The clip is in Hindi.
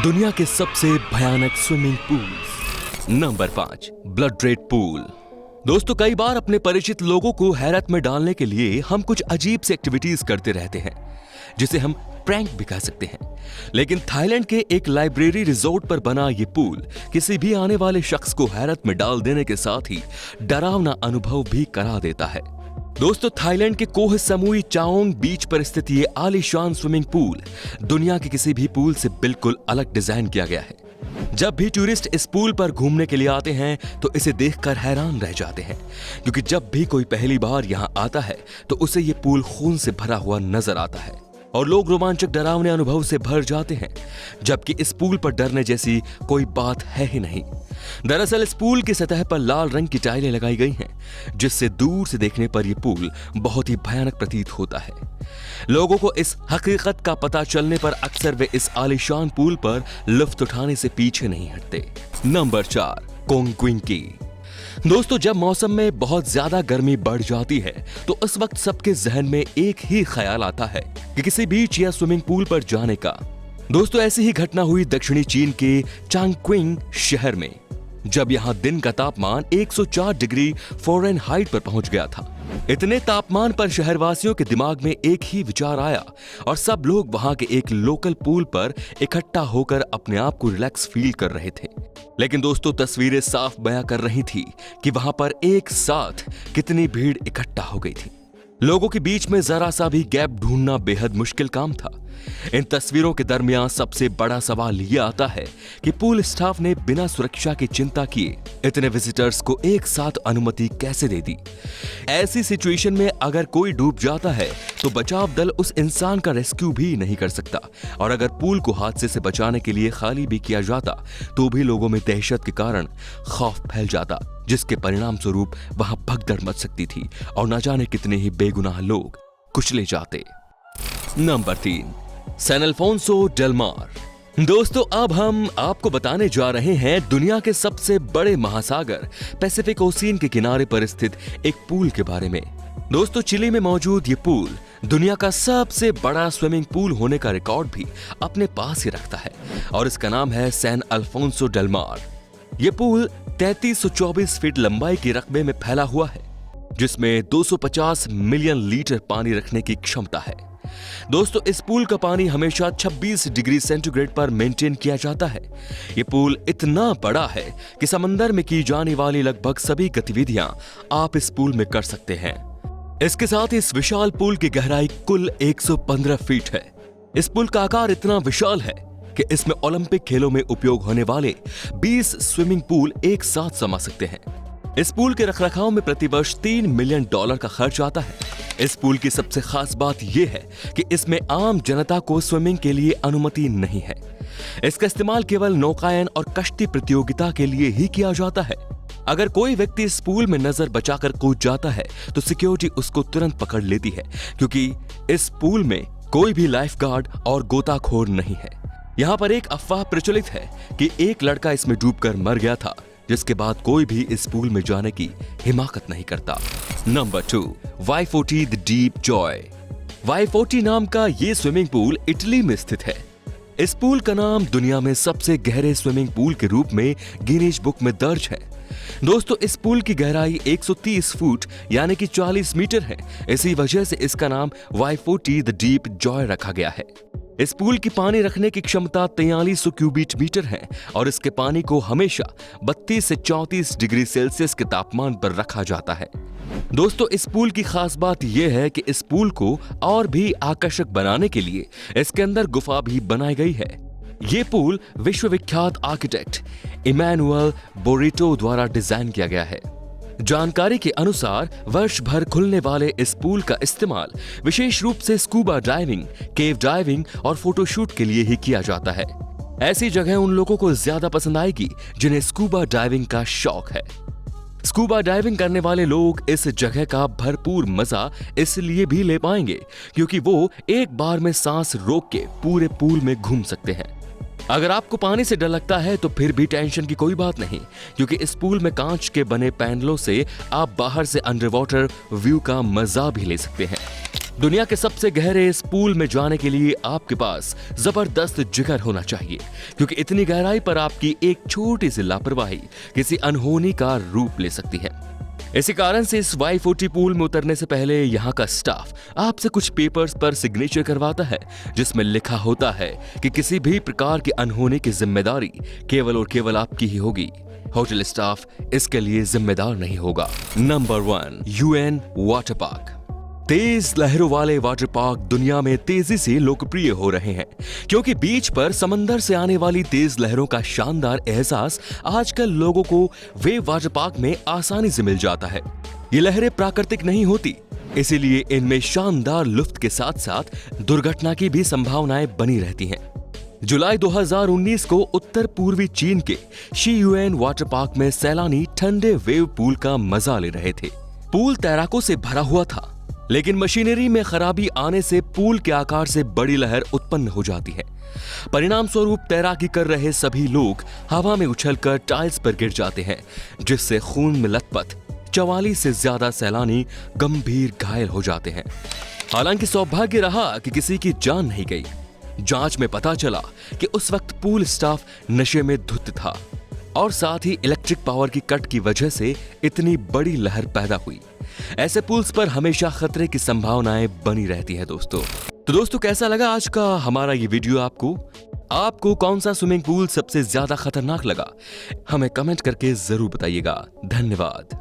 दुनिया के सबसे भयानक swimming pool. Number 5, blood red pool. दोस्तों, कई बार अपने परिचित लोगों को हैरत में डालने के लिए हम कुछ अजीब सी एक्टिविटीज करते रहते हैं, जिसे हम प्रैंक भी कह सकते हैं। लेकिन थाईलैंड के एक लाइब्रेरी रिजोर्ट पर बना ये पूल किसी भी आने वाले शख्स को हैरत में डाल देने के साथ ही डरावना अनुभव भी करा देता है। दोस्तों, थाईलैंड के कोह समूई चाओंग बीच पर स्थित ये आलीशान स्विमिंग पूल दुनिया के किसी भी पूल से बिल्कुल अलग डिजाइन किया गया है। जब भी टूरिस्ट इस पूल पर घूमने के लिए आते हैं तो इसे देखकर हैरान रह जाते हैं, क्योंकि जब भी कोई पहली बार यहां आता है तो उसे ये पूल खून से भरा हुआ नजर आता है और लोग रोमांचक डरावने अनुभव से भर जाते हैं, जबकि इस पूल पर डरने जैसी कोई बात है ही नहीं। दरअसल इस पूल की सतह पर लाल रंग की टाइलें लगाई गई हैं, जिससे दूर से देखने पर यह पूल बहुत ही भयानक प्रतीत होता है। लोगों को इस हकीकत का पता चलने पर अक्सर वे इस आलीशान पूल पर लुत्फ उठाने से पीछे नहीं हटते। नंबर 4, कोंगक्विंकी। दोस्तों, जब मौसम में बहुत ज्यादा गर्मी बढ़ जाती है तो उस वक्त सबके जहन में एक ही ख्याल आता है कि किसी बीच या स्विमिंग पूल पर जाने का। दोस्तों, ऐसी ही घटना हुई दक्षिणी चीन के चांगक्विंग शहर में, जब यहां दिन का तापमान 104 डिग्री फ़ारेनहाइट पर पहुंच गया था। इतने तापमान पर शहरवासियों के दिमाग में एक ही विचार आया और सब लोग वहां के एक लोकल पूल पर इकट्ठा होकर अपने आप को रिलैक्स फील कर रहे थे। लेकिन दोस्तों, तस्वीरें साफ बयां कर रही थी कि वहां पर एक साथ कितनी भीड़ इकट्ठा हो गई थी। लोगों के बीच में जरा सा भी गैप ढूंढना बेहद मुश्किल काम था। इन तस्वीरों के दरमियान सबसे बड़ा सवाल यह आता है कि पूल स्टाफ ने बिना सुरक्षा की चिंता किए इतने विजिटर्स को एक साथ अनुमति कैसे दे दी। ऐसी सिचुएशन में अगर कोई डूब जाता है तो बचाव दल उस इंसान का रेस्क्यू भी नहीं कर सकता, और अगर पूल को हादसे से बचाने के लिए खाली भी किया जाता तो भी लोगों में दहशत के कारण खौफ फैल जाता, जिसके परिणाम स्वरूप वहां भगदड़ मच सकती थी और न जाने कितने ही बेगुनाह लोग कुचले जाते। नंबर 3, सैन अल्फोंसो डेल मार। दोस्तों, अब हम आपको बताने जा रहे हैं दुनिया के सबसे बड़े महासागर पैसिफिक ओशियन के किनारे पर स्थित एक पूल के बारे में। दोस्तों, चिली में मौजूद ये पूल दुनिया का सबसे बड़ा स्विमिंग पूल होने का रिकॉर्ड भी अपने पास ही रखता है और इसका नाम है सैन अल्फोंसो डेल मार। यह पूल 3324 फीट लंबाई के रकबे में फैला हुआ है, जिसमें 250 मिलियन लीटर पानी रखने की क्षमता है। दोस्तों, इस पूल का पानी हमेशा 26 डिग्री सेंटीग्रेड पर मेंटेन किया जाता है। यह पूल इतना बड़ा है कि समंदर में की जाने वाली लगभग सभी गतिविधियां आप इस पूल में कर सकते हैं। इसके साथ ही इस विशाल पूल की गहराई कुल 115 फीट है। इस पूल का आकार इतना विशाल है कि इसमें ओलंपिक खेलों में उपयोग होने वाले 20 स्विमिंग पूल एक साथ समा सकते हैं। इस पूल के रखरखाव में प्रतिवर्ष $3 मिलियन का खर्च आता है। इस पूल की सबसे खास बात यह है कि इसमें आम जनता को स्विमिंग के लिए अनुमति नहीं है। इसका इस्तेमाल केवल नौकायन और कश्ती प्रतियोगिता के लिए ही किया जाता है। अगर कोई व्यक्ति इस पूल में नजर बचाकर कूद जाता है तो सिक्योरिटी उसको तुरंत पकड़ लेती है, क्योंकि इस पूल में कोई भी लाइफ गार्ड और गोताखोर नहीं है। यहाँ पर एक अफवाह प्रचलित है कि एक लड़का इसमें डूबकर मर गया था, जिसके बाद कोई भी इस पूल में जाने की हिमाकत नहीं करता। नंबर 2, वाई40 द डीप जॉय। वाई40 नाम का ये स्विमिंग पूल इटली में स्थित है। इस पूल का नाम दुनिया में सबसे गहरे स्विमिंग पूल के रूप में गिनीज बुक में दर्ज है। दोस्तों, इस पूल की गहराई 130 फुट यानी कि 40 मीटर है। इसी वजह से इसका नाम वाई40 द डीप जॉय रखा गया है। इस पूल की पानी रखने की क्षमता 4300 क्यूबिक मीटर है और इसके पानी को हमेशा 32 से 34 डिग्री सेल्सियस के तापमान पर रखा जाता है। दोस्तों, इस पूल की खास बात यह है कि इस पूल को और भी आकर्षक बनाने के लिए इसके अंदर गुफा भी बनाई गई है। ये पूल विश्वविख्यात आर्किटेक्ट इमैनुअल बोरिटो द्वारा डिजाइन किया गया है। जानकारी के अनुसार वर्ष भर खुलने वाले इस पूल का इस्तेमाल विशेष रूप से स्कूबा डाइविंग, केव डाइविंग और फोटोशूट के लिए ही किया जाता है। ऐसी जगह उन लोगों को ज्यादा पसंद आएगी जिन्हें स्कूबा डाइविंग का शौक है। स्कूबा डाइविंग करने वाले लोग इस जगह का भरपूर मजा इसलिए भी ले पाएंगे क्योंकि वो एक बार में सांस रोक के पूरे पूल में घूम सकते हैं। अगर आपको पानी से डर लगता है तो फिर भी टेंशन की कोई बात नहीं, क्योंकि इस पूल में कांच के बने पैनलों से आप बाहर से अंडर वाटर व्यू का मजा भी ले सकते हैं। दुनिया के सबसे गहरे इस पूल में जाने के लिए आपके पास जबरदस्त जिगर होना चाहिए, क्योंकि इतनी गहराई पर आपकी एक छोटी सी लापरवाही किसी अनहोनी का रूप ले सकती है। इसी कारण से इस Y40 पूल में उतरने से पहले यहाँ का स्टाफ आपसे कुछ पेपर्स पर सिग्नेचर करवाता है, जिसमें लिखा होता है कि किसी भी प्रकार की अनहोनी की जिम्मेदारी केवल और केवल आपकी ही होगी। होटल स्टाफ इसके लिए जिम्मेदार नहीं होगा। Number 1, UN water park. तेज लहरों वाले वाटर पार्क दुनिया में तेजी से लोकप्रिय हो रहे हैं, क्योंकि बीच पर समंदर से आने वाली तेज लहरों का शानदार एहसास आजकल लोगों को वेव वाटर पार्क में आसानी से मिल जाता है। ये लहरें प्राकृतिक नहीं होती, इसीलिए इनमें शानदार लुफ्त के साथ साथ दुर्घटना की भी संभावनाएं बनी रहती हैं। जुलाई 2019 को उत्तर पूर्वी चीन के शीयुएन वाटर पार्क में सैलानी ठंडे वेव पूल का मजा ले रहे थे। पूल तैराकों से भरा हुआ था, लेकिन मशीनरी में खराबी आने से पूल के आकार से बड़ी लहर उत्पन्न हो जाती है। परिणाम स्वरूप तैराकी कर रहे सभी लोग हवा में उछलकर टाइल्स पर गिर जाते हैं, जिससे खून में लथपथ 44 से ज्यादा सैलानी गंभीर घायल हो जाते हैं। हालांकि सौभाग्य रहा कि किसी की जान नहीं गई। जांच में पता चला कि उस वक्त पूल स्टाफ नशे में धुत था और साथ ही इलेक्ट्रिक पावर की कट की वजह से इतनी बड़ी लहर पैदा हुई। ऐसे पूल्स पर हमेशा खतरे की संभावनाएं बनी रहती हैं दोस्तों। तो दोस्तों, कैसा लगा आज का हमारा ये वीडियो आपको कौन सा स्विमिंग पूल सबसे ज्यादा खतरनाक लगा? हमें कमेंट करके जरूर बताइएगा। धन्यवाद।